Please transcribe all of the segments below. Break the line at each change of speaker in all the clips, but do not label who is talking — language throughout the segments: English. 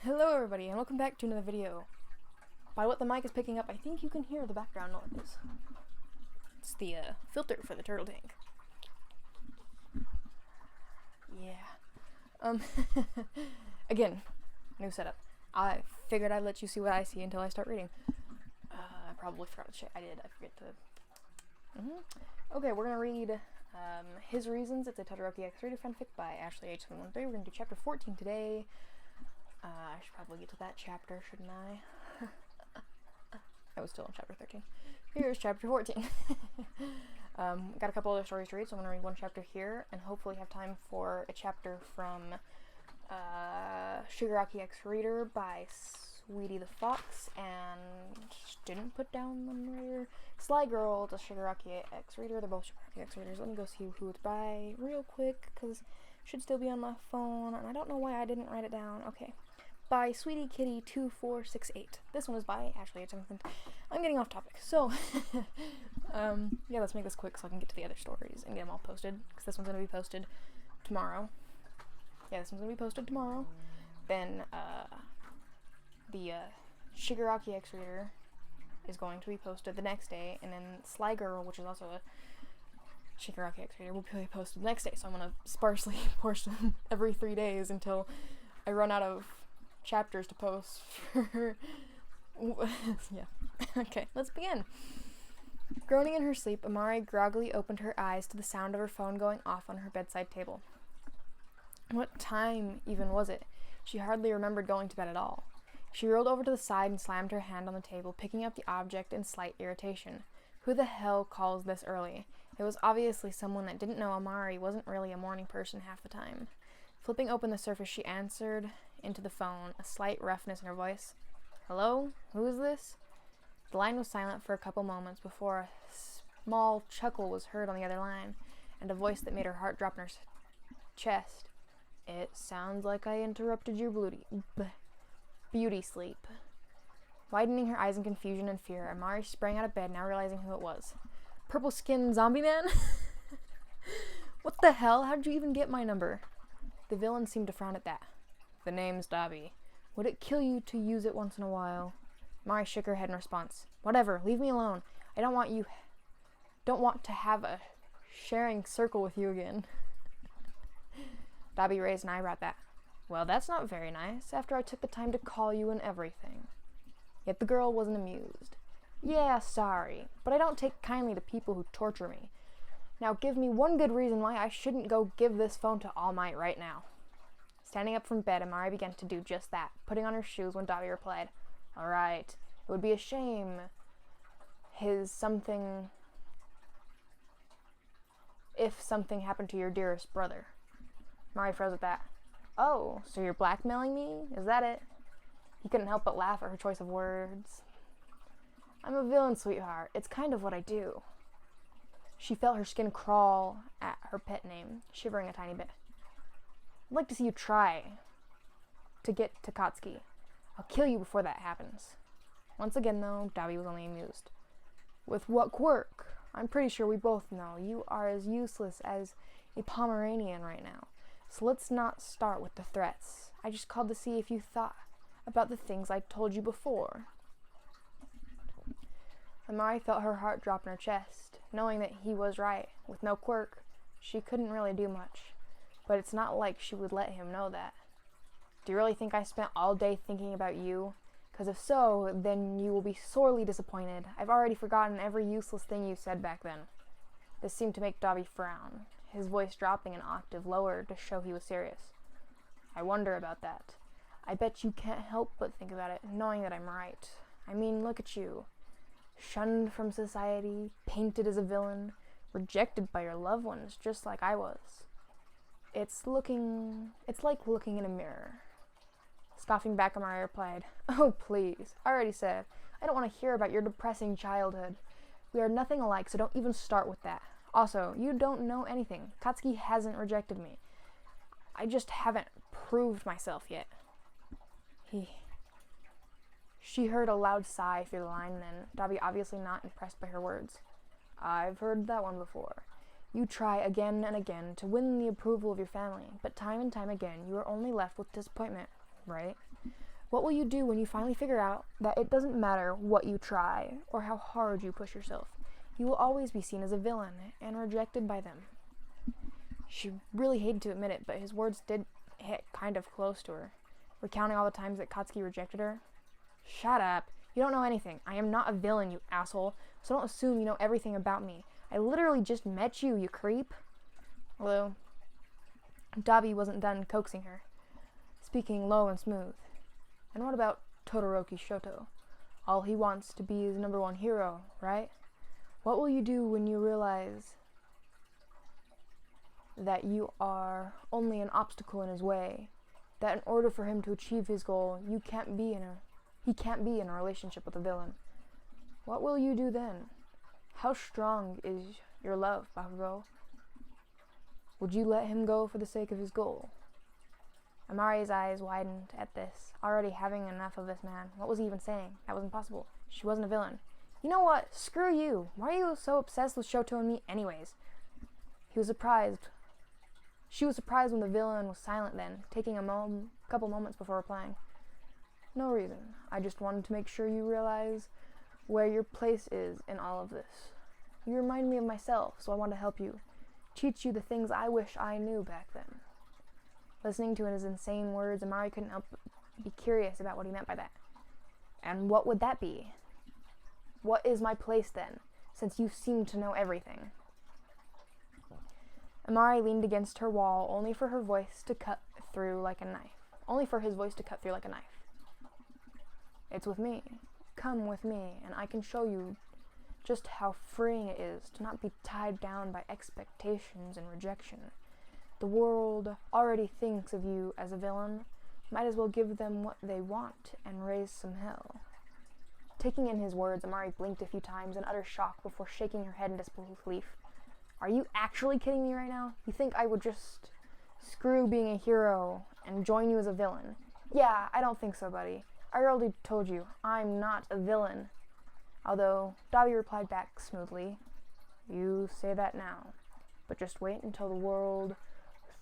Hello everybody, and welcome back to another video. By what the mic is picking up, I think you can hear the background noise. It's the filter for the turtle tank. Yeah. Again, new setup. I figured I'd let you see what I see until I start reading. I probably forgot to check. I forget to... Okay, we're gonna read His Reasons. It's a Todoroki X Reader fanfic by AshleyH713. We're gonna do chapter 14 today. I should probably get to that chapter, shouldn't I? I was still in chapter 13. Here's chapter 14. Got a couple other stories to read, so I'm going to read one chapter here, and hopefully have time for a chapter from Shigaraki X Reader by Sweetie the Fox, and didn't put down the number. Sly Girl to Shigaraki X Reader. They're both Shigaraki X Readers. Let me go see who it's by real quick, because it should still be on my phone, and I don't know why I didn't write it down. Okay. By Sweetie Kitty 2468. This one is by AshleyH713. I'm getting off topic. So, yeah, let's make this quick so I can get to the other stories and get them all posted, because this one's going to be posted tomorrow. Yeah, this one's going to be posted tomorrow. Then, the Shigaraki X Reader is going to be posted the next day, and then Sly Girl, which is also a Shigaraki X Reader, will be posted the next day. So I'm going to sparsely post them every 3 days until I run out of chapters to post for yeah. Okay, let's begin. Groaning in her sleep, Amari groggily opened her eyes to the sound of her phone going off on her bedside table. What time even was it? She hardly remembered going to bed at all. She rolled over to the side and slammed her hand on the table, picking up the object in slight irritation. Who the hell calls this early? It was obviously someone that didn't know Amari wasn't really a morning person half the time. Flipping open the surface, she answered into the phone, a slight roughness in her voice. Hello? Who is this? The line was silent for a couple moments before a small chuckle was heard on the other line, and a voice that made her heart drop in her chest. It sounds like I interrupted your beauty sleep. Widening her eyes in confusion and fear, Amari sprang out of bed, now realizing who it was. Purple-skinned zombie man? What the hell? How did you even get my number? The villain seemed to frown at that. The name's Dobby. Would it kill you to use it once in a while? Mari shook her head in response. Whatever, leave me alone. I don't want to have a sharing circle with you again. Dobby raised an eyebrow at that. Well, that's not very nice, after I took the time to call you and everything. Yet the girl wasn't amused. Yeah, sorry, but I don't take kindly to people who torture me. Now give me one good reason why I shouldn't go give this phone to All Might right now. Standing up from bed, Amari began to do just that, putting on her shoes when Dobby replied, All right, it would be a shame if something happened to your dearest brother. Amari froze at that. Oh, so you're blackmailing me? Is that it? He couldn't help but laugh at her choice of words. I'm a villain, sweetheart. It's kind of what I do. She felt her skin crawl at her pet name, shivering a tiny bit. I'd like to see you try to get to Katsuki. I'll kill you before that happens. Once again, though, Dobby was only amused. With what quirk? I'm pretty sure we both know you are as useless as a Pomeranian right now. So let's not start with the threats. I just called to see if you thought about the things I told you before. Amari felt her heart drop in her chest, knowing that he was right. With no quirk, she couldn't really do much. But it's not like she would let him know that. Do you really think I spent all day thinking about you? Because if so, then you will be sorely disappointed. I've already forgotten every useless thing you said back then. This seemed to make Dobby frown, his voice dropping an octave lower to show he was serious. I wonder about that. I bet you can't help but think about it, knowing that I'm right. I mean, look at you. Shunned from society, painted as a villain, rejected by your loved ones, just like I was. It's like looking in a mirror. Scoffing back, Amari replied, Oh, please. I already said, I don't want to hear about your depressing childhood. We are nothing alike, so don't even start with that. Also, you don't know anything. Katsuki hasn't rejected me. I just haven't proved myself yet. She heard a loud sigh through the line then, Dobby obviously not impressed by her words. I've heard that one before. You try again and again to win the approval of your family, but time and time again you are only left with disappointment, right? What will you do when you finally figure out that it doesn't matter what you try or how hard you push yourself? You will always be seen as a villain and rejected by them. She really hated to admit it, but his words did hit kind of close to her, recounting all the times that Katsuki rejected her. Shut up. You don't know anything. I am not a villain, you asshole, so don't assume you know everything about me. I literally just met you, you creep. Although, Dabi wasn't done coaxing her, speaking low and smooth. And what about Todoroki Shoto? All he wants to be is #1 hero, right? What will you do when you realize that you are only an obstacle in his way? That in order for him to achieve his goal, he can't be in a relationship with a villain. What will you do then? How strong is your love, Bakugo? Would you let him go for the sake of his goal? Amari's eyes widened at this, already having enough of this man. What was he even saying? That was impossible. She wasn't a villain. You know what? Screw you. Why are you so obsessed with Shoto and me anyways? He was surprised. She was surprised when the villain was silent then, taking a couple moments before replying. No reason. I just wanted to make sure you realize where your place is in all of this. You remind me of myself, so I want to help you. Teach you the things I wish I knew back then. Listening to his insane words, Amari couldn't help but be curious about what he meant by that. And what would that be? What is my place then, since you seem to know everything? Amari leaned against her wall, only for his voice to cut through like a knife. It's with me. Come with me, and I can show you just how freeing it is to not be tied down by expectations and rejection. The world already thinks of you as a villain. Might as well give them what they want and raise some hell. Taking in his words, Amari blinked a few times in utter shock before shaking her head in disbelief. Are you actually kidding me right now? You think I would just screw being a hero and join you as a villain? Yeah, I don't think so, buddy. I already told you, I'm not a villain. Although, Dabi replied back smoothly, you say that now, but just wait until the world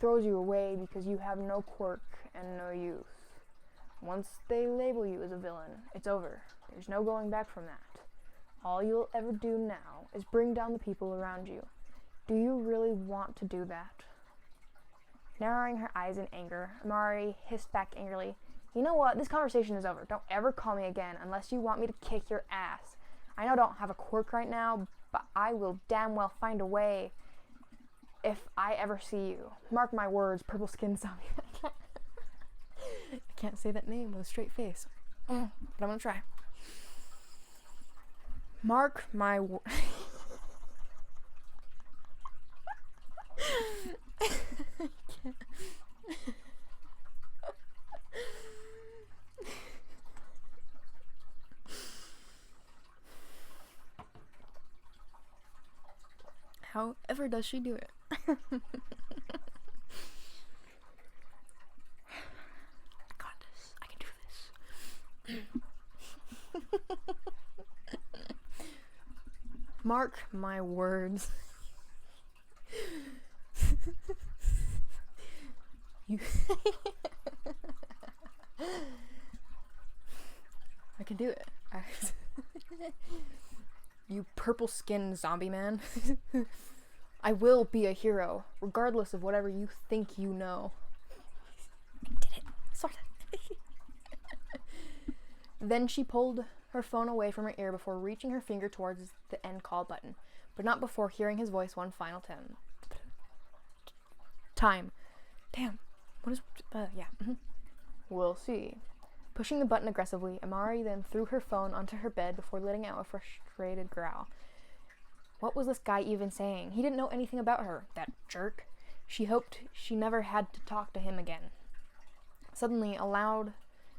throws you away because you have no quirk and no use. Once they label you as a villain, it's over. There's no going back from that. All you'll ever do now is bring down the people around you. Do you really want to do that? Narrowing her eyes in anger, Amari hissed back angrily, you know what? This conversation is over. Don't ever call me again unless you want me to kick your ass. I know I don't have a quirk right now, but I will damn well find a way if I ever see you. Mark my words, purple skin zombie. I can't say that name with a straight face, but I'm gonna try. Mark my words. However does she do it? I got this. I can do this. Mark my words. You I can do it. You purple-skinned zombie man. I will be a hero, regardless of whatever you think you know. I did it. Sort of. Then she pulled her phone away from her ear before reaching her finger towards the end call button, but not before hearing his voice one final time. Damn. What is... yeah. We'll see. Pushing the button aggressively, Amari then threw her phone onto her bed before letting out a frustrated growl. What was this guy even saying? He didn't know anything about her, that jerk. She hoped she never had to talk to him again. Suddenly, a loud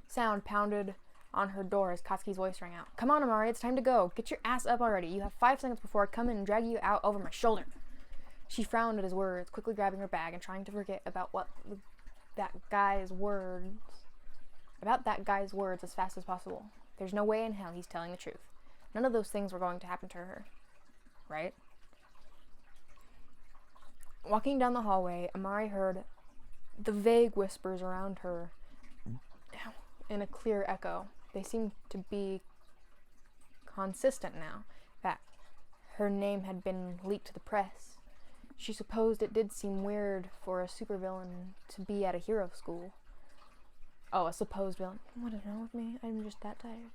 sound pounded on her door as Katsuki's voice rang out. Come on, Amari, it's time to go. Get your ass up already. You have 5 seconds before I come in and drag you out over my shoulder. She frowned at his words, quickly grabbing her bag and trying to forget about that guy's words as fast as possible. There's no way in hell he's telling the truth. None of those things were going to happen to her. Right? Walking down the hallway, Amari heard the vague whispers around her in a clear echo. They seemed to be consistent now, that her name had been leaked to the press. She supposed it did seem weird for a supervillain to be at a hero school. Oh, a supposed villain. What is wrong with me? I'm just that tired.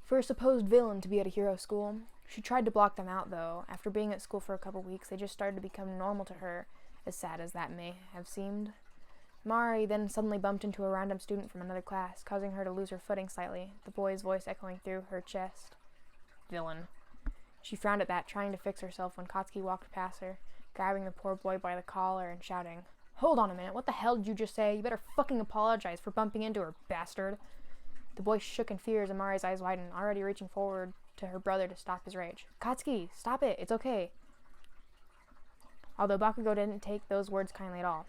For a supposed villain to be at a hero school. She tried to block them out, though. After being at school for a couple weeks, they just started to become normal to her, as sad as that may have seemed. Mari then suddenly bumped into a random student from another class, causing her to lose her footing slightly, the boy's voice echoing through her chest. Villain. She frowned at that, trying to fix herself when Katsuki walked past her, grabbing the poor boy by the collar and shouting, "Hold on a minute, what the hell did you just say? You better fucking apologize for bumping into her, bastard." The boy shook in fear as Amari's eyes widened, already reaching forward to her brother to stop his rage. "Katsuki, stop it, it's okay." Although Bakugo didn't take those words kindly at all.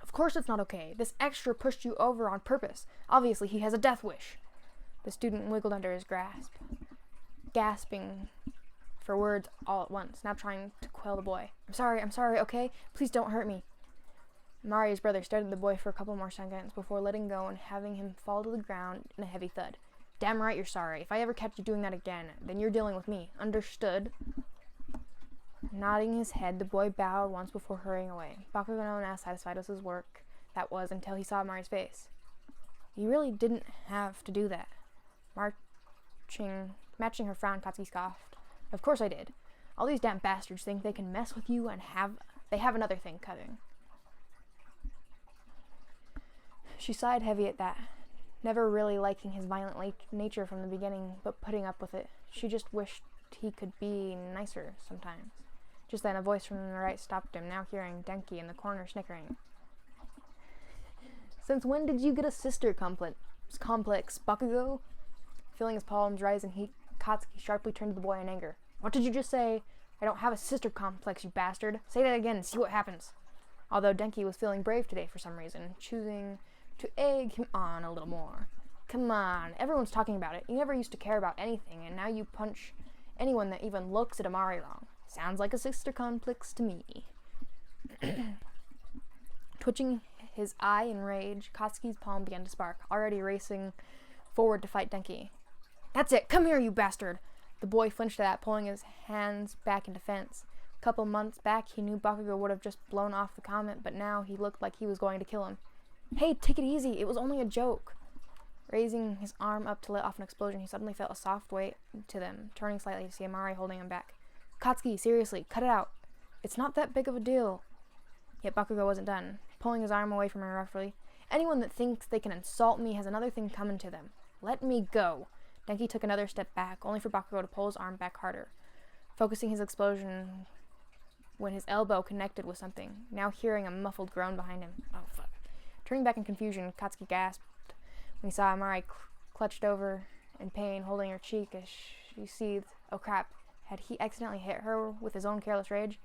"Of course it's not okay. This extra pushed you over on purpose. Obviously he has a death wish." The student wiggled under his grasp, gasping for words all at once, now trying to quell the boy. I'm sorry, okay? Please don't hurt me." Mari's brother stared at the boy for a couple more seconds before letting go and having him fall to the ground in a heavy thud. "Damn right you're sorry. If I ever catch you doing that again, then you're dealing with me. Understood?" Nodding his head, the boy bowed once before hurrying away. Bakugo now satisfied with his work, that was, until he saw Mari's face. "You really didn't have to do that." Matching her frown, Katsuki scoffed. "Of course I did. All these damn bastards think they can mess with you and they have another thing coming." She sighed heavy at that, never really liking his violent nature from the beginning, but putting up with it. She just wished he could be nicer sometimes. Just then, a voice from the right stopped him, now hearing Denki in the corner snickering. "Since when did you get a sister complex, Bakugo?" Feeling his palms rise in heat, Katsuki sharply turned to the boy in anger. "What did you just say?" "I don't have a sister complex, you bastard. Say that again and see what happens." Although Denki was feeling brave today for some reason, choosing to egg him on a little more. "Come on, everyone's talking about it. You never used to care about anything, and now you punch anyone that even looks at Amari wrong. Sounds like a sister complex to me." Twitching his eye in rage, Katsuki's palm began to spark, already racing forward to fight Denki. "That's it! Come here, you bastard!" The boy flinched at that, pulling his hands back in defense. A couple months back, he knew Bakugo would have just blown off the comment, but now he looked like he was going to kill him. "Hey, take it easy. It was only a joke." Raising his arm up to let off an explosion, he suddenly felt a soft weight to them, turning slightly to see Amari holding him back. "Katsuki, seriously, cut it out. It's not that big of a deal." Yet Bakugo wasn't done, pulling his arm away from her roughly. "Anyone that thinks they can insult me has another thing coming to them. Let me go." Denki took another step back, only for Bakugo to pull his arm back harder, focusing his explosion when his elbow connected with something, now hearing a muffled groan behind him. "Oh, fuck." Turning back in confusion, Katsuki gasped when he saw Amari clutched over in pain, holding her cheek as she seethed. Oh crap, had he accidentally hit her with his own careless rage?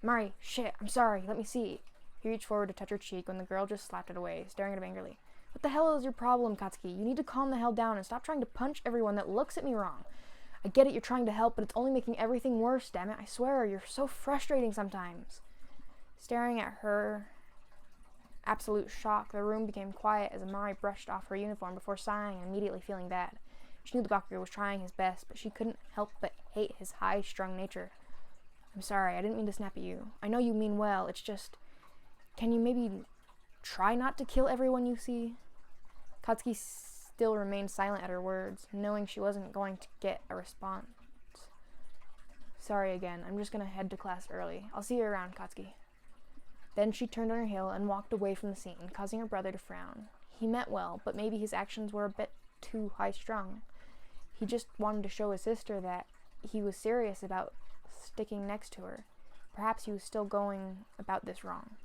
"Amari, shit, I'm sorry, let me see." He reached forward to touch her cheek when the girl just slapped it away, staring at him angrily. "What the hell is your problem, Katsuki? You need to calm the hell down and stop trying to punch everyone that looks at me wrong. I get it, you're trying to help, but it's only making everything worse, damn it. I swear, you're so frustrating sometimes." Staring at her absolute shock, the room became quiet as Amari brushed off her uniform before sighing and immediately feeling bad. She knew the Bakugo was trying his best, but she couldn't help but hate his high-strung nature. "I'm sorry, I didn't mean to snap at you. I know you mean well, it's just... Can you maybe try not to kill everyone you see?" Katsuki still remained silent at her words, knowing she wasn't going to get a response. "Sorry again, I'm just gonna head to class early. I'll see you around, Katsuki." Then she turned on her heel and walked away from the scene, causing her brother to frown. He meant well, but maybe his actions were a bit too high-strung. He just wanted to show his sister that he was serious about sticking next to her. Perhaps he was still going about this wrong.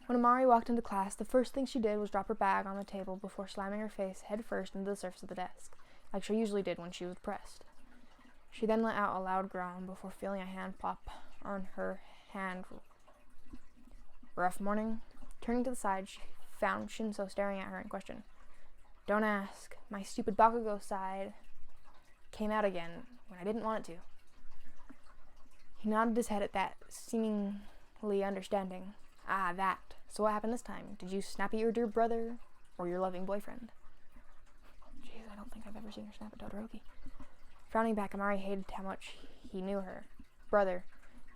When Amari walked into class, the first thing she did was drop her bag on the table before slamming her face head first into the surface of the desk, like she usually did when she was pressed. She then let out a loud groan before feeling a hand pop on her hand. "Rough morning?" Turning to the side, she found Shinso staring at her in question. "Don't ask. My stupid Bakugo side came out again when I didn't want it to." He nodded his head at that, seemingly understanding. "Ah, that. So what happened this time? Did you snap at your dear brother?" or your loving boyfriend. Jeez, I don't think I've ever seen her snap at Todoroki. Frowning back, Amari hated how much he knew her. Brother,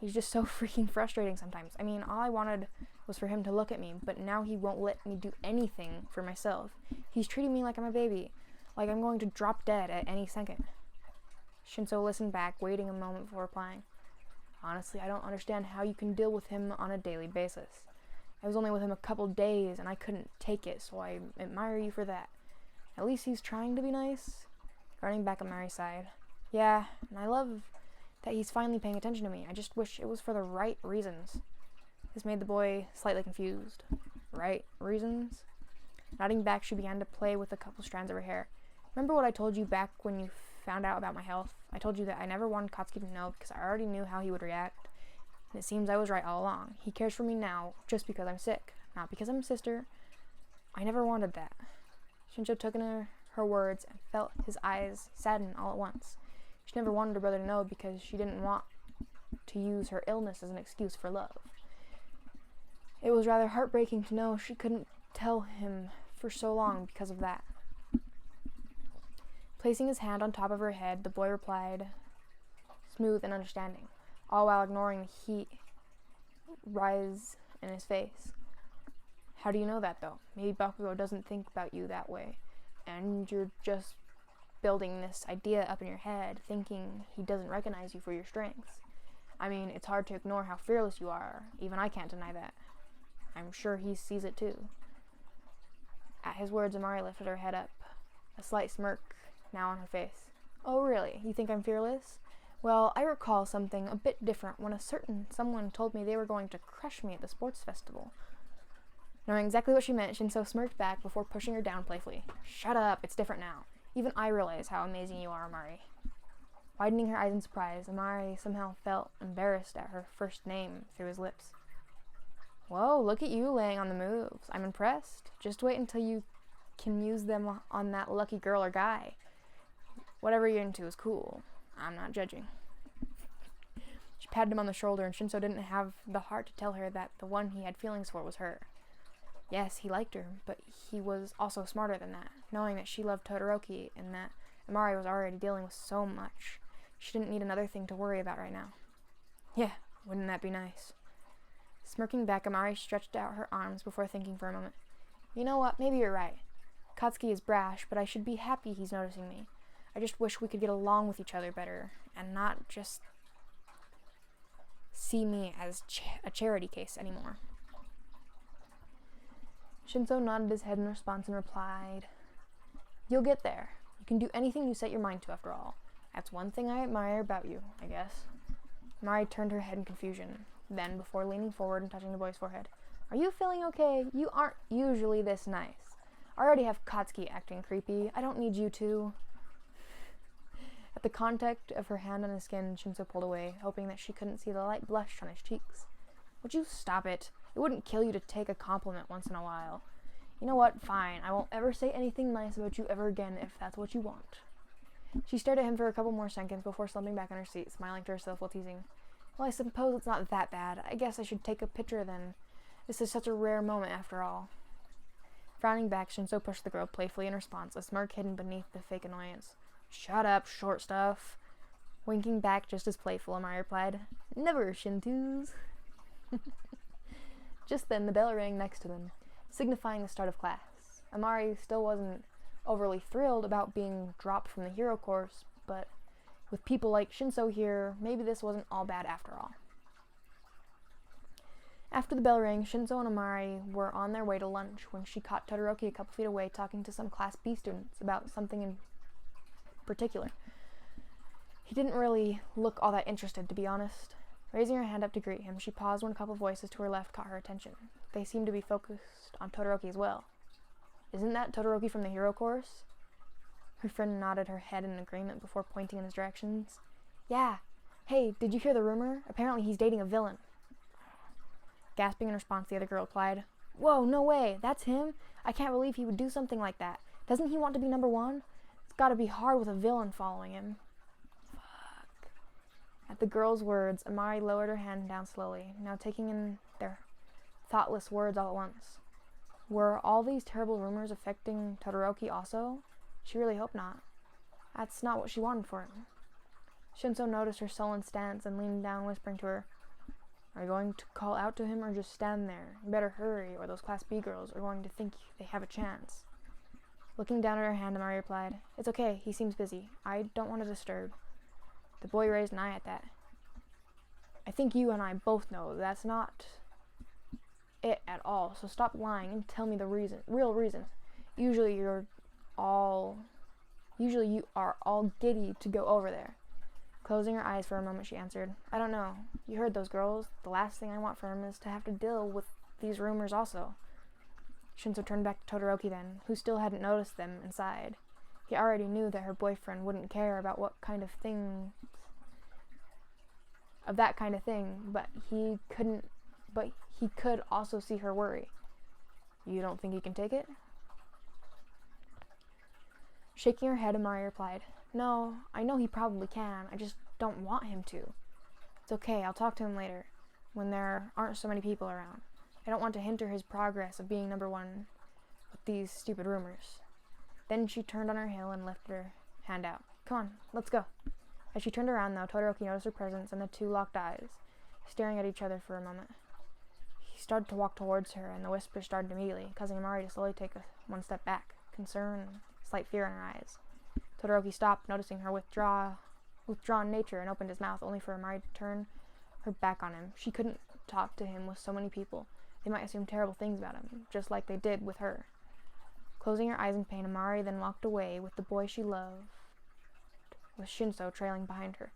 he's just so freaking frustrating sometimes. I mean, all I wanted was for him to look at me, but now he won't let me do anything for myself. He's treating me like I'm a baby, like I'm going to drop dead at any second. Shinso listened back, waiting a moment before replying. Honestly, I don't understand how you can deal with him on a daily basis. I was only with him a couple days, and I couldn't take it, so I admire you for that. At least he's trying to be nice. Running back, Amari sighed. Yeah, and I love that he's finally paying attention to me. I just wish it was for the right reasons. This made the boy slightly confused. Right reasons? Nodding back, she began to play with a couple strands of her hair. Remember what I told you back when you found out about my health? I told you that I never wanted Katsuki to know because I already knew how he would react. And it seems I was right all along. He cares for me now just because I'm sick, not because I'm a sister. I never wanted that. Shinso took in her words and felt his eyes sadden all at once. She never wanted her brother to know because she didn't want to use her illness as an excuse for love. It was rather heartbreaking to know she couldn't tell him for so long because of that. Placing his hand on top of her head, the boy replied, smooth and understanding, all while ignoring the heat rise in his face. How do you know that, though? Maybe Bakugo doesn't think about you that way, and you're just building this idea up in your head, thinking he doesn't recognize you for your strengths. I mean, it's hard to ignore how fearless you are. Even I can't deny that. I'm sure he sees it too. At his words, Amari lifted her head up, a slight smirk now on her face. Oh, really? You think I'm fearless? Well, I recall something a bit different when a certain someone told me they were going to crush me at the sports festival. Knowing exactly what she meant, Shinso smirked back before pushing her down playfully. Shut up, it's different now. Even I realize how amazing you are, Amari. Widening her eyes in surprise, Amari somehow felt embarrassed at her first name through his lips. Whoa, look at you laying on the moves. I'm impressed. Just wait until you can use them on that lucky girl or guy. Whatever you're into is cool. I'm not judging. She patted him on the shoulder, and Shinso didn't have the heart to tell her that the one he had feelings for was her. Yes, he liked her, but he was also smarter than that, knowing that she loved Todoroki and that Amari was already dealing with so much. She didn't need another thing to worry about right now. Yeah, wouldn't that be nice? Smirking back, Amari stretched out her arms before thinking for a moment. You know what? Maybe you're right. Katsuki is brash, but I should be happy he's noticing me. I just wish we could get along with each other better and not just see me as a charity case anymore. Shinso nodded his head in response and replied, You'll get there. You can do anything you set your mind to, after all. That's one thing I admire about you, I guess. Mari turned her head in confusion. Then, before leaning forward and touching the boy's forehead, Are you feeling okay? You aren't usually this nice. I already have Katsuki acting creepy. I don't need you to. At the contact of her hand on his skin, Shinso pulled away, hoping that she couldn't see the light blush on his cheeks. Would you stop it? It wouldn't kill you to take a compliment once in a while. You know what? Fine. I won't ever say anything nice about you ever again if that's what you want. She stared at him for a couple more seconds before slumping back in her seat, smiling to herself while teasing. Well, I suppose it's not that bad. I guess I should take a picture then. This is such a rare moment after all. Frowning back, Shinso pushed the girl playfully in response, a smirk hidden beneath the fake annoyance. Shut up, short stuff. Winking back just as playful, Amari replied, Never, Shintos. Just then, the bell rang next to them, signifying the start of class. Amari still wasn't overly thrilled about being dropped from the hero course, but with people like Shinso here, maybe this wasn't all bad after all. After the bell rang, Shinso and Amari were on their way to lunch when she caught Todoroki a couple feet away talking to some Class B students about something in particular. He didn't really look all that interested, to be honest. Raising her hand up to greet him, she paused when a couple voices to her left caught her attention. They seemed to be focused on Todoroki as well. Isn't that Todoroki from the hero course? Her friend nodded her head in agreement before pointing in his directions. Yeah. Hey, did you hear the rumor? Apparently he's dating a villain. Gasping in response, the other girl replied, Whoa, no way. That's him? I can't believe he would do something like that. Doesn't he want to be number one? It's gotta be hard with a villain following him. Fuck. At the girl's words, Amari lowered her hand down slowly, now taking in their thoughtless words all at once. Were all these terrible rumors affecting Todoroki also? She really hoped not. That's not what she wanted for him. Shinso noticed her sullen stance and leaned down, whispering to her, "Are you going to call out to him or just stand there? You better hurry, or those Class B girls are going to think they have a chance." Looking down at her hand, Amari replied, "It's okay, he seems busy. I don't want to disturb." The boy raised an eye at that. "I think you and I both know that's not it at all, so stop lying and tell me the real reasons. Usually you are all giddy to go over there." Closing her eyes for a moment, she answered, "I don't know. You heard those girls. The last thing I want for him is to have to deal with these rumors also." Shinso turned back to Todoroki then, who still hadn't noticed them, and sighed. He already knew that her boyfriend wouldn't care about that kind of thing, but he could also see her worry. "You don't think he can take it?" Shaking her head, Amari replied, "No, I know he probably can. I just don't want him to. It's okay, I'll talk to him later, when there aren't so many people around. I don't want to hinder his progress of being number one with these stupid rumors." Then she turned on her heel and lifted her hand out. "Come on, let's go." As she turned around, though, Todoroki noticed her presence, and the two locked eyes, staring at each other for a moment. He started to walk towards her, and the whispers started immediately, causing Amari to slowly take one step back, concern and slight fear in her eyes. Todoroki stopped, noticing her withdrawn nature, and opened his mouth, only for Amari to turn her back on him. She couldn't talk to him with so many people. They might assume terrible things about him, just like they did with her. Closing her eyes in pain, Amari then walked away with the boy she loved, with Shinso trailing behind her.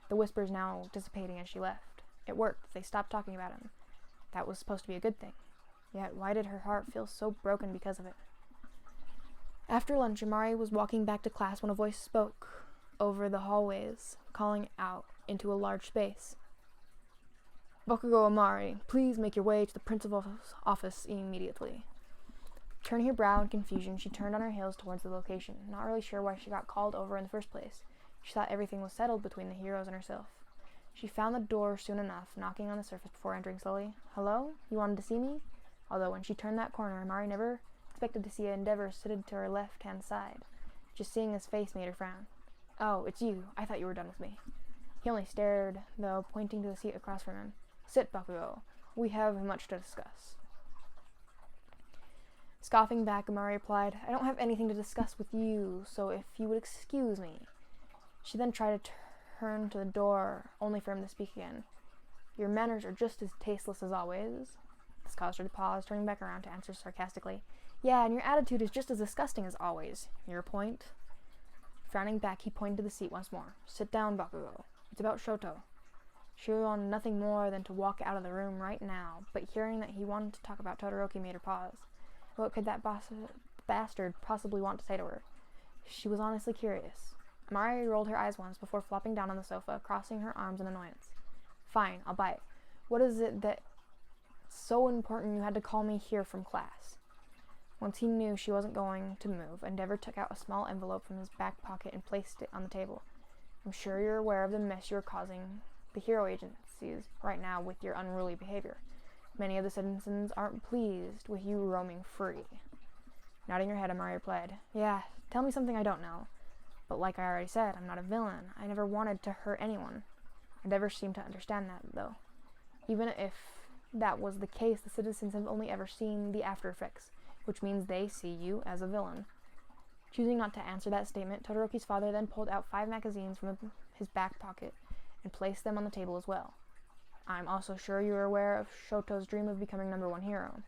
The whispers now dissipating as she left. It worked. They stopped talking about him. That was supposed to be a good thing. Yet why did her heart feel so broken because of it? After lunch, Amari was walking back to class when a voice spoke over the hallways, calling out into a large space. "Bakugo Amari, please make your way to the principal's office immediately." Turning her brow in confusion, she turned on her heels towards the location, not really sure why she got called over in the first place. She thought everything was settled between the heroes and herself. She found the door soon enough, knocking on the surface before entering slowly. "Hello? You wanted to see me?" Although when she turned that corner, Amari never expected to see Endeavor seated to her left-hand side. Just seeing his face made her frown. "Oh, it's you. I thought you were done with me." He only stared, though, pointing to the seat across from him. "Sit, Bakugo. We have much to discuss." Scoffing back, Amari replied, "I don't have anything to discuss with you, so if you would excuse me." She then tried to turn to the door, only for him to speak again. "Your manners are just as tasteless as always." This caused her to pause, turning back around to answer sarcastically, "Yeah, and your attitude is just as disgusting as always. Your point?" Frowning back, he pointed to the seat once more. "Sit down, Bakugo. It's about Shoto." She wanted nothing more than to walk out of the room right now, but hearing that he wanted to talk about Todoroki made her pause. What could that bastard possibly want to say to her? She was honestly curious. Amari rolled her eyes once before flopping down on the sofa, crossing her arms in annoyance. "Fine, I'll bite. What is it that's so important you had to call me here from class?" Once he knew she wasn't going to move, Endeavor took out a small envelope from his back pocket and placed it on the table. "I'm sure you're aware of the mess you're causing the hero agencies right now with your unruly behavior. Many of the citizens aren't pleased with you roaming free." Nodding her head, Amari replied, "Yeah, tell me something I don't know. But like I already said, I'm not a villain. I never wanted to hurt anyone." Endeavor seemed to understand that, though. Even if that was the case, the citizens have only ever seen the after effects, which means they see you as a villain. Choosing not to answer that statement, Todoroki's father then pulled out 5 magazines from his back pocket and placed them on the table as well. "I'm also sure you are aware of Shoto's dream of becoming #1 hero."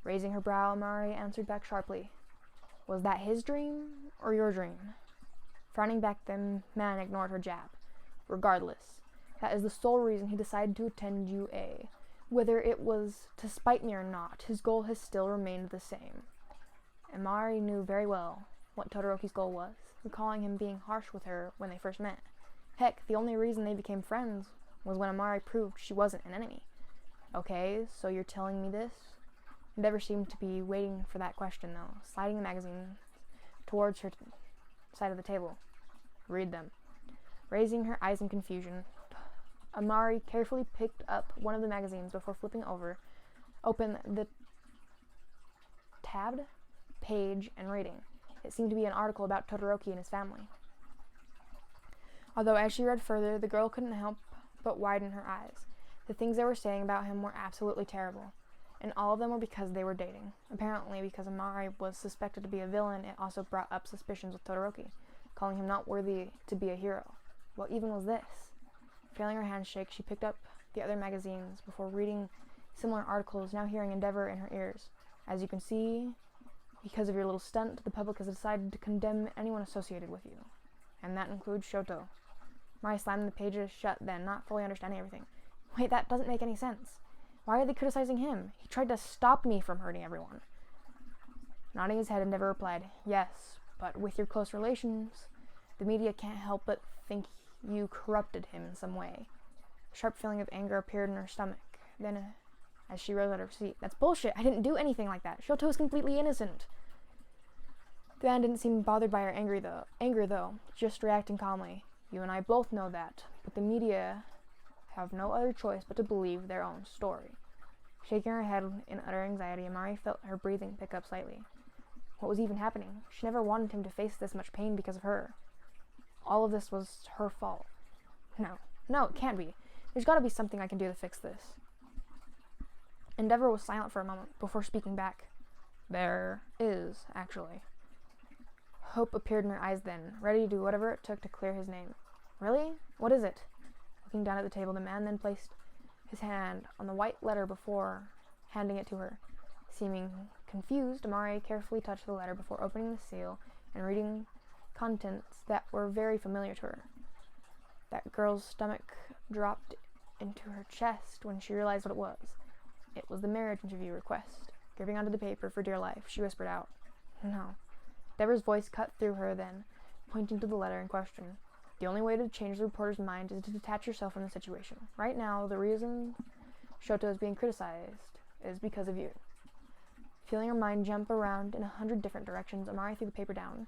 Raising her brow, Amari answered back sharply, "Was that his dream or your dream?" Frowning back, the man ignored her jab. "Regardless, that is the sole reason he decided to attend UA. Whether it was to spite me or not, his goal has still remained the same." Amari knew very well what Todoroki's goal was, recalling him being harsh with her when they first met. Heck, the only reason they became friends was when Amari proved she wasn't an enemy. "Okay, so you're telling me this?" Endeavor seemed to be waiting for that question, though, sliding the magazine towards her side of the table. "Read them." Raising her eyes in confusion, Amari carefully picked up one of the magazines before flipping open the tabbed page and reading. It seemed to be an article about Todoroki and his family. Although as she read further, the girl couldn't help but widen her eyes. The things they were saying about him were absolutely terrible, and all of them were because they were dating. Apparently, because Amari was suspected to be a villain, it also brought up suspicions with Todoroki, calling him not worthy to be a hero. What even was this? Feeling her hands shake, she picked up the other magazines before reading similar articles, now hearing Endeavor in her ears. As you can see, because of your little stunt, the public has decided to condemn anyone associated with you. And that includes Shoto. Mari slammed the pages shut then, not fully understanding everything. Wait, that doesn't make any sense. Why are they criticizing him? He tried to stop me from hurting everyone. Nodding his head, Endeavor replied, yes, but with your close relations, the media can't help but think you corrupted him in some way. A sharp feeling of anger appeared in her stomach. Then, as she rose out of her seat, that's bullshit. I didn't do anything like that. Shoto is completely innocent. The man didn't seem bothered by her anger though, just reacting calmly. You and I both know that, but the media have no other choice but to believe their own story. Shaking her head in utter anxiety, Amari felt her breathing pick up slightly. What was even happening? She never wanted him to face this much pain because of her. All of this was her fault. No, it can't be. There's got to be something I can do to fix this. Endeavor was silent for a moment before speaking back. There is, actually. Hope appeared in her eyes then, ready to do whatever it took to clear his name. Really? What is it? Looking down at the table, the man then placed his hand on the white letter before handing it to her. Seeming confused, Amari carefully touched the letter before opening the seal and reading contents that were very familiar to her. That girl's stomach dropped into her chest when she realized what it was. It was the marriage interview request. Gripping onto the paper for dear life, she whispered out, "No." Deborah's voice cut through her then, pointing to the letter in question. The only way to change the reporter's mind is to detach yourself from the situation. Right now, the reason Shoto is being criticized is because of you. Feeling her mind jump around in 100 different directions, Amari threw the paper down,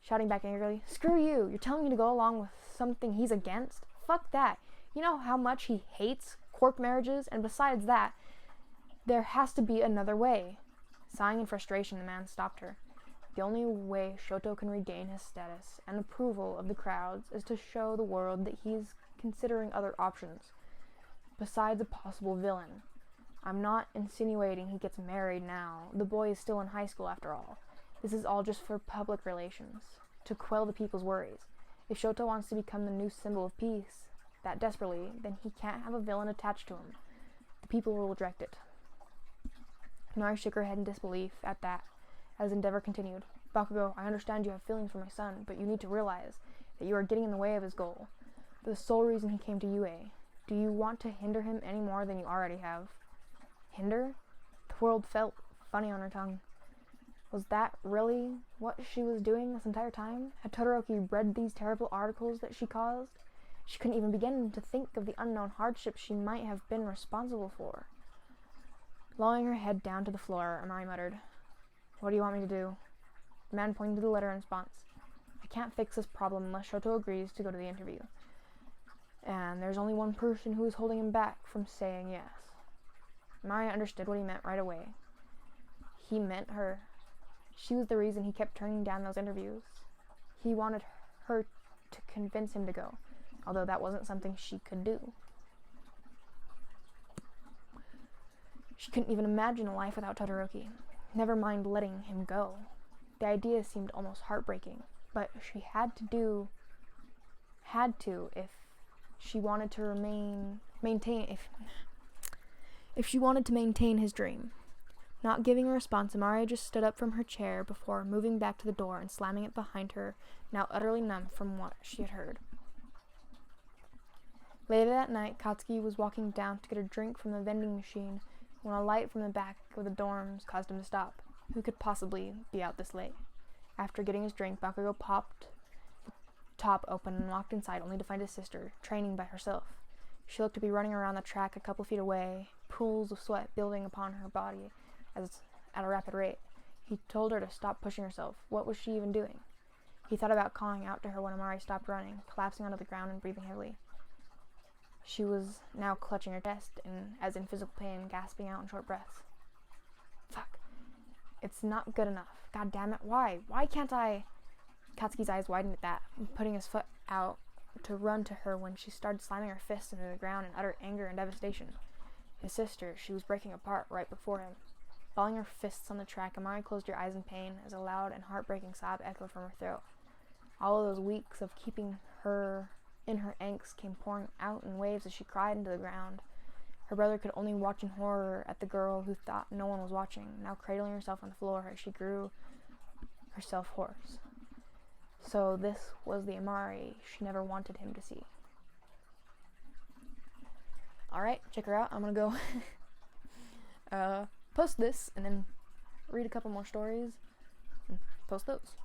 shouting back angrily, "Screw you! You're telling me to go along with something he's against? Fuck that! You know how much he hates court marriages, and besides that, there has to be another way." Sighing in frustration, the man stopped her. The only way Shoto can regain his status and approval of the crowds is to show the world that he's considering other options, besides a possible villain. I'm not insinuating he gets married now. The boy is still in high school after all. This is all just for public relations, to quell the people's worries. If Shoto wants to become the new symbol of peace that desperately, then he can't have a villain attached to him. The people will reject it. Mari shook her head in disbelief at that, as Endeavor continued, "Bakugo, I understand you have feelings for my son, but you need to realize that you are getting in the way of his goal. The sole reason he came to UA. Do you want to hinder him any more than you already have?" Hinder? The word felt funny on her tongue. Was that really what she was doing this entire time? Had Todoroki read these terrible articles that she caused? She couldn't even begin to think of the unknown hardships she might have been responsible for. Lowering her head down to the floor, Amari muttered, "What do you want me to do?" The man pointed to the letter in response. "I can't fix this problem unless Shoto agrees to go to the interview. And there's only one person who is holding him back from saying yes." Mari understood what he meant right away. He meant her. She was the reason he kept turning down those interviews. He wanted her to convince him to go, although that wasn't something she could do. She couldn't even imagine a life without Todoroki. Never mind letting him go. The idea seemed almost heartbreaking, but she had to if she wanted to if she wanted to maintain his dream. Not giving a response, Amari just stood up from her chair before moving back to the door and slamming it behind her, now utterly numb from what she had heard. Later that night, Katsuki was walking down to get a drink from the vending machine when a light from the back of the dorms caused him to stop. Who could possibly be out this late? After getting his drink, Bakugo popped the top open and walked inside, only to find his sister training by herself. She looked to be running around the track a couple feet away, pools of sweat building upon her body at a rapid rate. He told her to stop pushing herself. What was she even doing? He thought about calling out to her when Amari stopped running, collapsing onto the ground and breathing heavily. She was now clutching her chest, and as in physical pain, gasping out in short breaths. Fuck. It's not good enough. God damn it, why? Why can't I? Katsuki's eyes widened at that, putting his foot out to run to her when she started slamming her fists into the ground in utter anger and devastation. His sister, she was breaking apart right before him. Balling her fists on the track, Amari closed her eyes in pain as a loud and heartbreaking sob echoed from her throat. All of those weeks of keeping her in her angst came pouring out in waves as she cried into the ground. Her brother could only watch in horror at the girl who thought no one was watching, now cradling herself on the floor as she grew herself hoarse. So this was the Amari she never wanted him to see. Alright, check her out. I'm gonna go post this and then read a couple more stories and post those.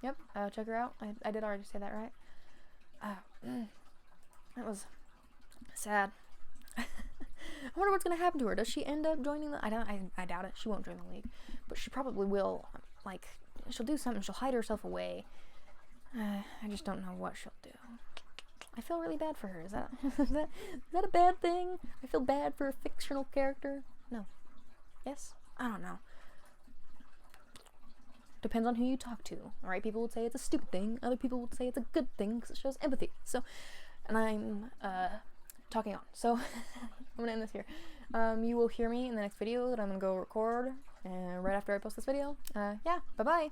Yep, check her out. I did already say that, right? That was sad. I wonder what's gonna happen to her. Does she end up joining the... I doubt it. She won't join the league. But she probably will. Like, she'll do something. She'll hide herself away. I just don't know what she'll do. I feel really bad for her. Is that is that a bad thing? I feel bad for a fictional character? No. Yes? I don't know. Depends on who you talk to. Alright, people would say it's a stupid thing. Other people would say it's a good thing because it shows empathy. So, and I'm talking on. So, I'm gonna end this here. You will hear me in the next video that I'm gonna go record right after I post this video. Yeah, bye-bye.